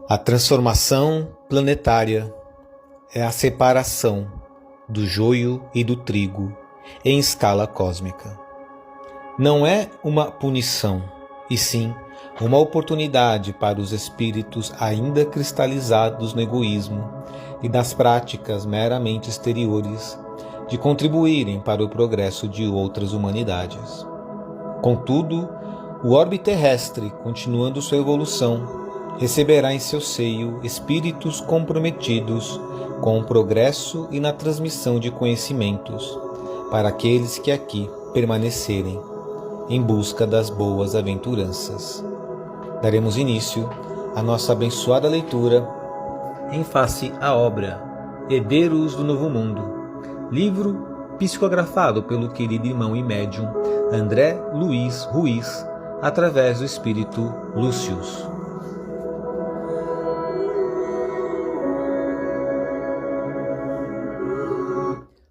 A transformação planetária é a separação do joio e do trigo em escala cósmica. Não é uma punição, e sim uma oportunidade para os espíritos ainda cristalizados no egoísmo e nas práticas meramente exteriores de contribuírem para o progresso de outras humanidades. Contudo, o orbe terrestre, continuando sua evolução, receberá em seu seio espíritos comprometidos com o progresso e na transmissão de conhecimentos para aqueles que aqui permanecerem em busca das boas aventuranças. Daremos início à nossa abençoada leitura em face à obra Herdeiros do Novo Mundo, livro psicografado pelo querido irmão e médium André Luiz Ruiz, através do espírito Lúcius.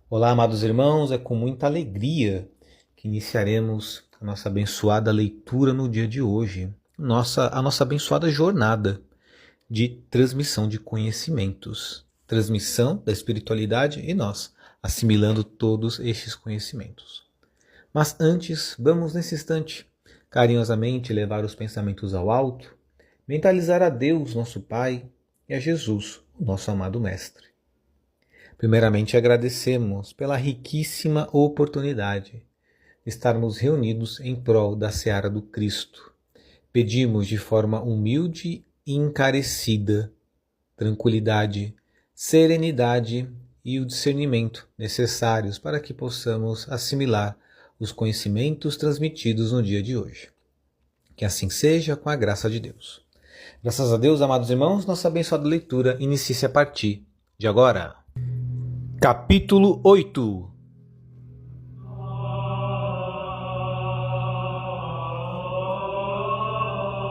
Olá, amados irmãos, é com muita alegria que iniciaremos a nossa abençoada leitura no dia de hoje, a nossa abençoada jornada de transmissão de conhecimentos, transmissão da espiritualidade e nós, assimilando todos estes conhecimentos. Mas antes, vamos nesse instante carinhosamente levar os pensamentos ao alto, mentalizar a Deus, nosso Pai, e a Jesus, o nosso amado Mestre. Primeiramente, agradecemos pela riquíssima oportunidade de estarmos reunidos em prol da seara do Cristo. Pedimos de forma humilde e encarecida tranquilidade, serenidade e o discernimento necessários para que possamos assimilar os conhecimentos transmitidos no dia de hoje. Que assim seja, com a graça de Deus. Graças a Deus, amados irmãos, nossa abençoada leitura inicia-se a partir de agora. Capítulo 8.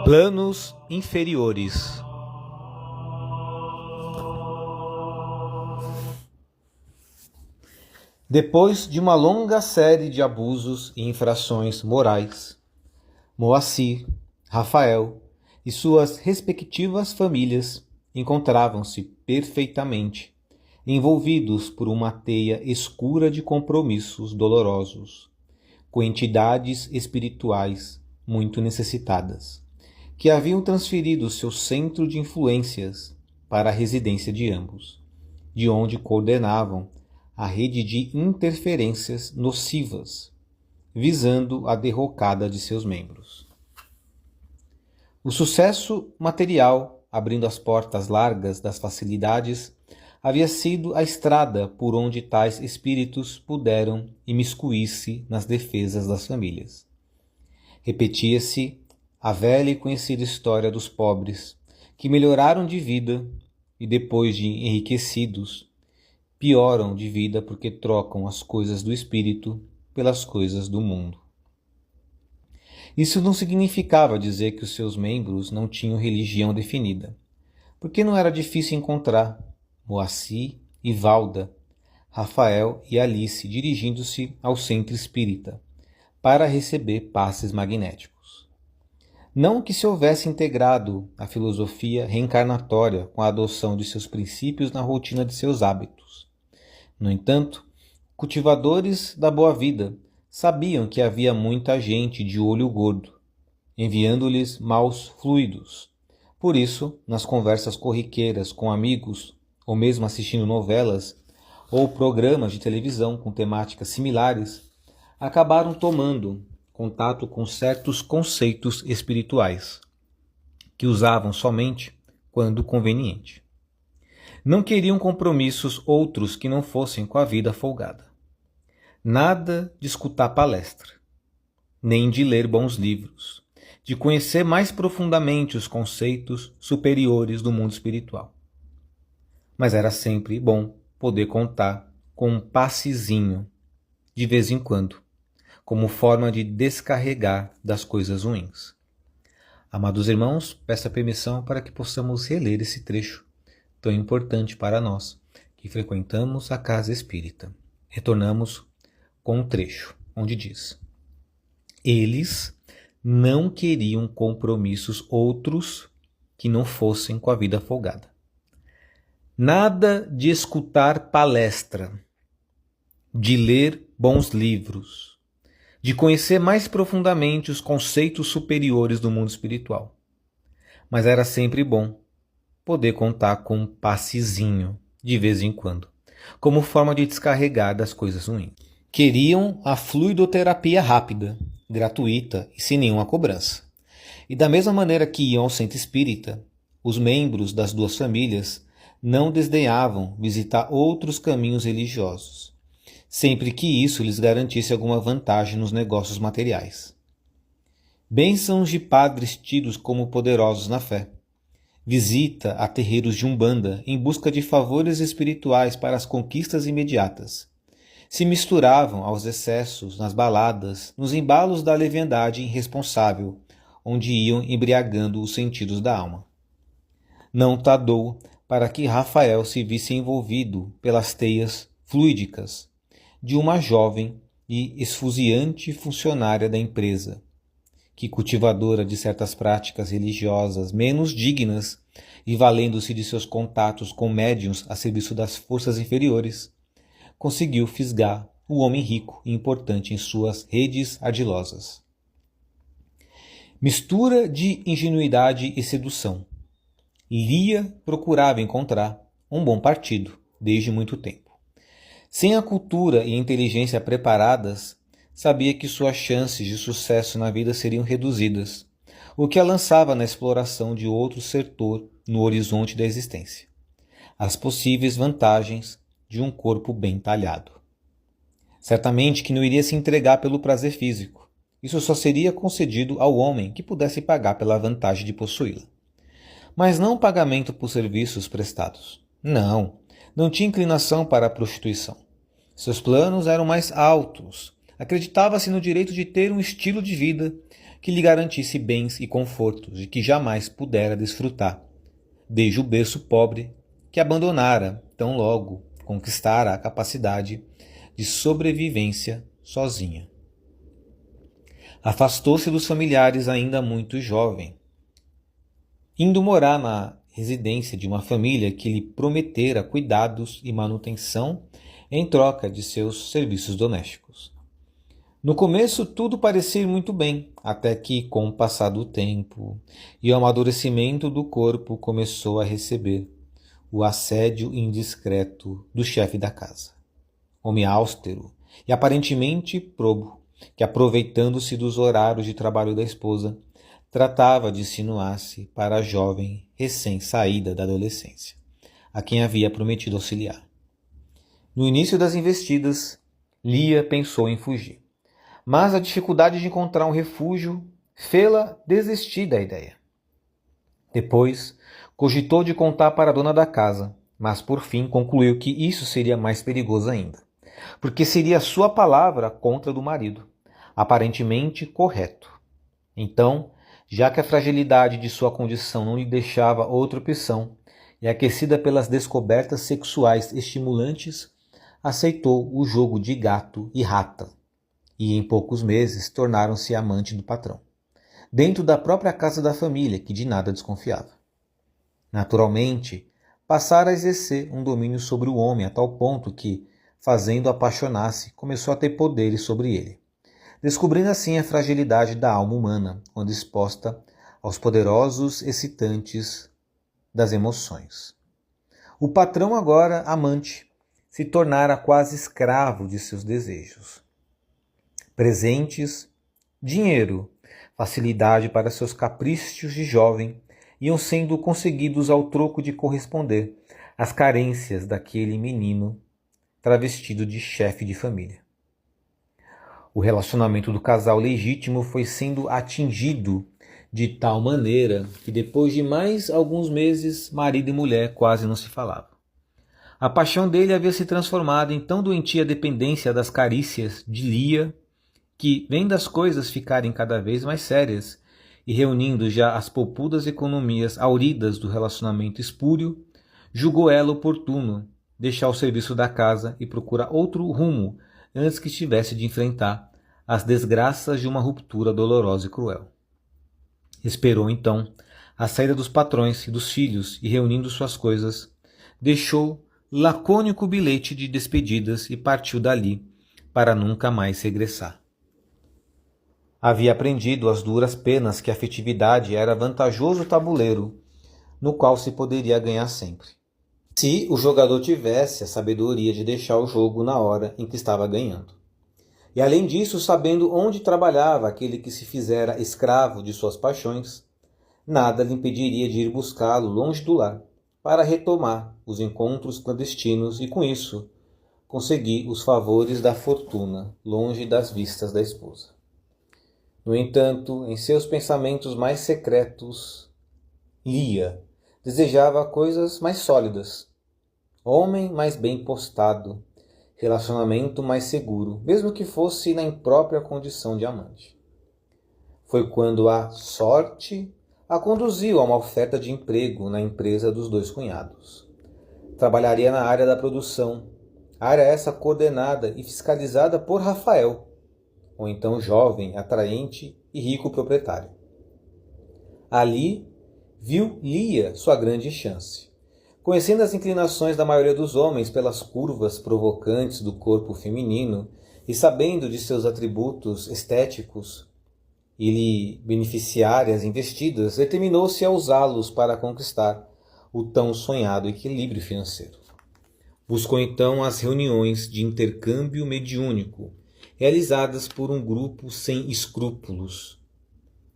Planos inferiores. Depois de uma longa série de abusos e infrações morais, Moacir, Rafael e suas respectivas famílias encontravam-se perfeitamente envolvidos por uma teia escura de compromissos dolorosos, com entidades espirituais muito necessitadas, que haviam transferido seu centro de influências para a residência de ambos, de onde coordenavam a rede de interferências nocivas, visando a derrocada de seus membros. O sucesso material, abrindo as portas largas das facilidades, havia sido a estrada por onde tais espíritos puderam imiscuir-se nas defesas das famílias. Repetia-se a velha e conhecida história dos pobres, que melhoraram de vida e, depois de enriquecidos, pioram de vida porque trocam as coisas do espírito pelas coisas do mundo. Isso não significava dizer que os seus membros não tinham religião definida, porque não era difícil encontrar Moacir e Valda, Rafael e Alice dirigindo-se ao centro espírita para receber passes magnéticos. Não que se houvesse integrado a filosofia reencarnatória com a adoção de seus princípios na rotina de seus hábitos. No entanto, cultivadores da boa vida sabiam que havia muita gente de olho gordo, enviando-lhes maus fluidos. Por isso, nas conversas corriqueiras com amigos, ou mesmo assistindo novelas ou programas de televisão com temáticas similares, acabaram tomando contato com certos conceitos espirituais, que usavam somente quando conveniente. Não queriam compromissos outros que não fossem com a vida folgada. Nada de escutar palestra, nem de ler bons livros, de conhecer mais profundamente os conceitos superiores do mundo espiritual. Mas era sempre bom poder contar com um passezinho, de vez em quando, como forma de descarregar das coisas ruins. Amados irmãos, peço a permissão para que possamos reler esse trecho tão importante para nós, que frequentamos a casa espírita. Retornamos com um trecho, onde diz: eles não queriam compromissos outros que não fossem com a vida folgada. Nada de escutar palestra, de ler bons livros, de conhecer mais profundamente os conceitos superiores do mundo espiritual. Mas era sempre bom poder contar com um passezinho de vez em quando, como forma de descarregar das coisas ruins. Queriam a fluidoterapia rápida, gratuita e sem nenhuma cobrança. E da mesma maneira que iam ao centro espírita, os membros das duas famílias não desdenhavam visitar outros caminhos religiosos, sempre que isso lhes garantisse alguma vantagem nos negócios materiais. Bênçãos de padres tidos como poderosos na fé. Visita a terreiros de Umbanda em busca de favores espirituais para as conquistas imediatas. Se misturavam aos excessos nas baladas, nos embalos da leviandade irresponsável, onde iam embriagando os sentidos da alma. Não tardou para que Rafael se visse envolvido pelas teias fluídicas de uma jovem e esfuziante funcionária da empresa, que, cultivadora de certas práticas religiosas menos dignas e valendo-se de seus contatos com médiuns a serviço das forças inferiores, conseguiu fisgar o homem rico e importante em suas redes ardilosas. Mistura de ingenuidade e sedução. Lia procurava encontrar um bom partido desde muito tempo. Sem a cultura e a inteligência preparadas, sabia que suas chances de sucesso na vida seriam reduzidas, o que a lançava na exploração de outro setor no horizonte da existência. As possíveis vantagens de um corpo bem talhado. Certamente que não iria se entregar pelo prazer físico. Isso só seria concedido ao homem que pudesse pagar pela vantagem de possuí-la. Mas não pagamento por serviços prestados. Não tinha inclinação para a prostituição. Seus planos eram mais altos. Acreditava-se no direito de ter um estilo de vida que lhe garantisse bens e confortos de que jamais pudera desfrutar, desde o berço pobre que abandonara tão logo conquistara a capacidade de sobrevivência sozinha. Afastou-se dos familiares ainda muito jovem, indo morar na residência de uma família que lhe prometera cuidados e manutenção em troca de seus serviços domésticos. No começo tudo parecia ir muito bem, até que, com o passar do tempo e o amadurecimento do corpo, começou a receber o assédio indiscreto do chefe da casa. Homem austero e aparentemente probo, que, aproveitando-se dos horários de trabalho da esposa, tratava de insinuar-se para a jovem recém-saída da adolescência, a quem havia prometido auxiliar. No início das investidas, Lia pensou em fugir, mas a dificuldade de encontrar um refúgio fê-la desistir da ideia. Depois, cogitou de contar para a dona da casa, mas por fim concluiu que isso seria mais perigoso ainda, porque seria sua palavra contra a do marido, aparentemente correto. Então, já que a fragilidade de sua condição não lhe deixava outra opção, e aquecida pelas descobertas sexuais estimulantes, aceitou o jogo de gato e rata, e em poucos meses tornaram-se amante do patrão, dentro da própria casa da família, que de nada desconfiava. Naturalmente, passara a exercer um domínio sobre o homem a tal ponto que, fazendo-o apaixonar-se, começou a ter poderes sobre ele, descobrindo assim a fragilidade da alma humana, quando exposta aos poderosos excitantes das emoções. O patrão, agora amante, se tornara quase escravo de seus desejos. Presentes, dinheiro, facilidade para seus caprichos de jovem iam sendo conseguidos ao troco de corresponder às carências daquele menino travestido de chefe de família. O relacionamento do casal legítimo foi sendo atingido de tal maneira que depois de mais alguns meses, marido e mulher quase não se falavam. A paixão dele havia se transformado em tão doentia dependência das carícias de Lia que, vendo as coisas ficarem cada vez mais sérias e reunindo já as poupudas economias auridas do relacionamento espúrio, julgou ela oportuno deixar o serviço da casa e procurar outro rumo antes que tivesse de enfrentar as desgraças de uma ruptura dolorosa e cruel. Esperou então À saída dos patrões e dos filhos e reunindo suas coisas, deixou lacônico bilhete de despedidas e partiu dali para nunca mais regressar. Havia aprendido as duras penas que a afetividade era vantajoso tabuleiro, no qual se poderia ganhar sempre, se o jogador tivesse a sabedoria de deixar o jogo na hora em que estava ganhando. E além disso, sabendo onde trabalhava aquele que se fizera escravo de suas paixões, nada lhe impediria de ir buscá-lo longe do lar, para retomar os encontros clandestinos e, com isso, conseguir os favores da fortuna longe das vistas da esposa. No entanto, em seus pensamentos mais secretos, Lia desejava coisas mais sólidas, homem mais bem postado, relacionamento mais seguro, mesmo que fosse na imprópria condição de amante. Foi quando a sorte a conduziu a uma oferta de emprego na empresa dos dois cunhados. Trabalharia na área da produção, área essa coordenada e fiscalizada por Rafael, o então jovem, atraente e rico proprietário. Ali viu Lia sua grande chance. Conhecendo as inclinações da maioria dos homens pelas curvas provocantes do corpo feminino e sabendo de seus atributos estéticos e lhe beneficiar as investidas, determinou-se a usá-los para conquistar o tão sonhado equilíbrio financeiro. Buscou então as reuniões de intercâmbio mediúnico, realizadas por um grupo sem escrúpulos,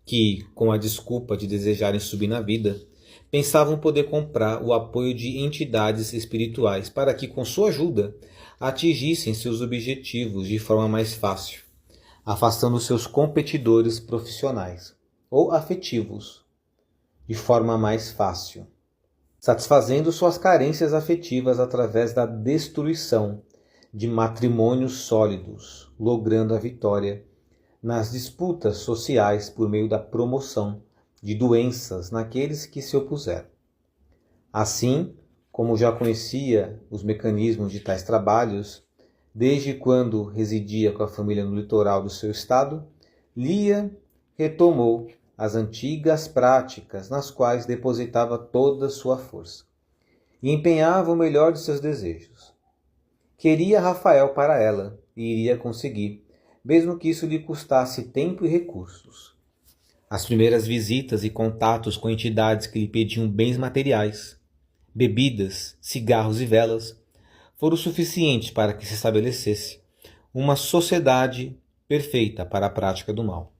que, com a desculpa de desejarem subir na vida, pensavam poder comprar o apoio de entidades espirituais para que, com sua ajuda, atingissem seus objetivos de forma mais fácil, afastando seus competidores profissionais ou afetivos de forma mais fácil, satisfazendo suas carências afetivas através da destruição de matrimônios sólidos, logrando a vitória nas disputas sociais por meio da promoção de doenças naqueles que se opuseram. Assim, como já conhecia os mecanismos de tais trabalhos, desde quando residia com a família no litoral do seu estado, Lia retomou as antigas práticas nas quais depositava toda sua força e empenhava o melhor de seus desejos. Queria Rafael para ela e iria conseguir, mesmo que isso lhe custasse tempo e recursos. As primeiras visitas e contatos com entidades que lhe pediam bens materiais, bebidas, cigarros e velas, foram suficientes para que se estabelecesse uma sociedade perfeita para a prática do mal.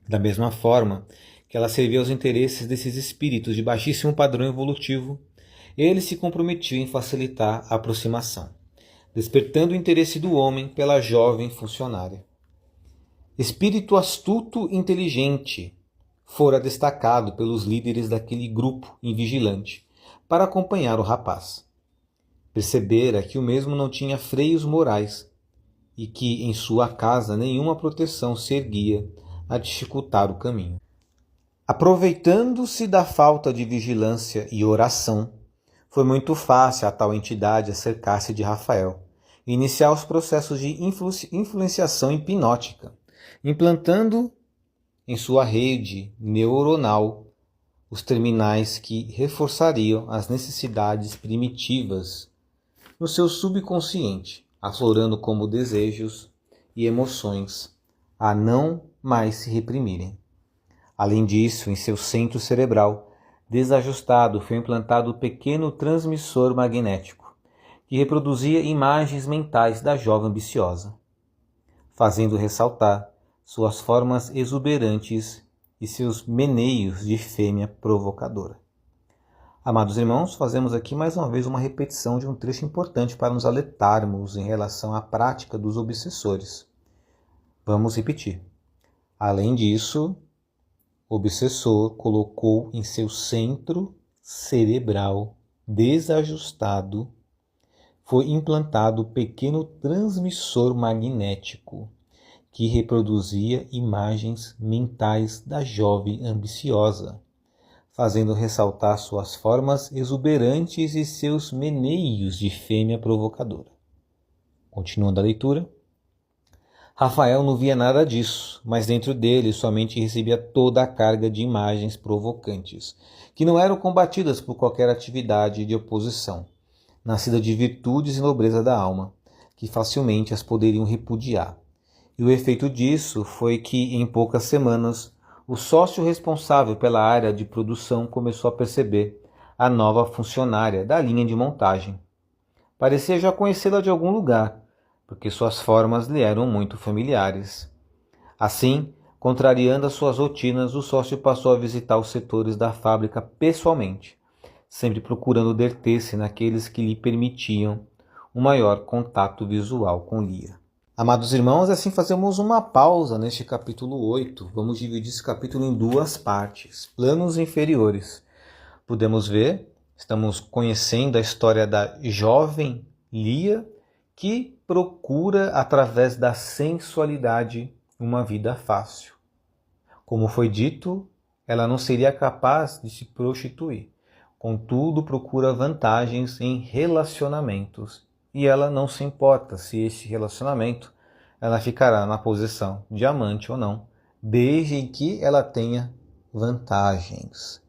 Da mesma forma que ela servia aos interesses desses espíritos de baixíssimo padrão evolutivo, ele se comprometia em facilitar a aproximação, despertando o interesse do homem pela jovem funcionária. Espírito astuto e inteligente, fora destacado pelos líderes daquele grupo invigilante para acompanhar o rapaz. Percebera que o mesmo não tinha freios morais e que em sua casa nenhuma proteção se erguia a dificultar o caminho. Aproveitando-se da falta de vigilância e oração, foi muito fácil a tal entidade acercar-se de Rafael e iniciar os processos de influenciação hipnótica, implantando em sua rede neuronal os terminais que reforçariam as necessidades primitivas no seu subconsciente, aflorando como desejos e emoções a não mais se reprimirem. Além disso, em seu centro cerebral desajustado foi implantado o pequeno transmissor magnético, que reproduzia imagens mentais da jovem ambiciosa, fazendo ressaltar suas formas exuberantes e seus meneios de fêmea provocadora. Amados irmãos, fazemos aqui mais uma vez uma repetição de um trecho importante para nos alertarmos em relação à prática dos obsessores. Vamos repetir. Além disso, o obsessor colocou em seu centro cerebral desajustado, foi implantado o pequeno transmissor magnético que reproduzia imagens mentais da jovem ambiciosa, fazendo ressaltar suas formas exuberantes e seus meneios de fêmea provocadora. Continuando a leitura. Rafael não via nada disso, mas dentro dele somente recebia toda a carga de imagens provocantes, que não eram combatidas por qualquer atividade de oposição, nascida de virtudes e nobreza da alma, que facilmente as poderiam repudiar. E o efeito disso foi que, em poucas semanas, o sócio responsável pela área de produção começou a perceber a nova funcionária da linha de montagem. Parecia já conhecê-la de algum lugar, porque suas formas lhe eram muito familiares. Assim, contrariando as suas rotinas, o sócio passou a visitar os setores da fábrica pessoalmente, sempre procurando deter-se naqueles que lhe permitiam um maior contato visual com Lia. Amados irmãos, assim fazemos uma pausa neste capítulo 8. Vamos dividir esse capítulo em duas partes, planos inferiores. Podemos ver, estamos conhecendo a história da jovem Lia, que procura, através da sensualidade, uma vida fácil. Como foi dito, ela não seria capaz de se prostituir. Contudo, procura vantagens em relacionamentos. E ela não se importa se este relacionamento ela ficará na posição de amante ou não, desde que ela tenha vantagens.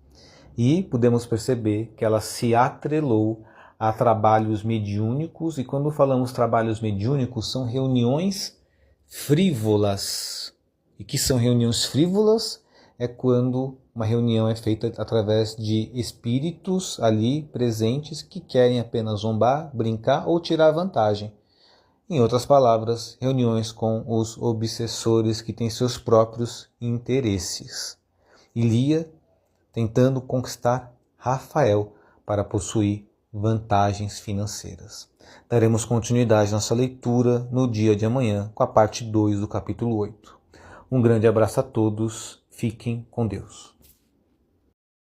E podemos perceber que ela se atrelou a trabalhos mediúnicos, e quando falamos trabalhos mediúnicos, são reuniões frívolas. E que são reuniões frívolas é quando uma reunião é feita através de espíritos ali presentes que querem apenas zombar, brincar ou tirar vantagem. Em outras palavras, reuniões com os obsessores que têm seus próprios interesses. E Lia tentando conquistar Rafael para possuir vantagens financeiras. Daremos continuidade à nossa leitura no dia de amanhã com a parte 2 do capítulo 8. Um grande abraço a todos, fiquem com Deus.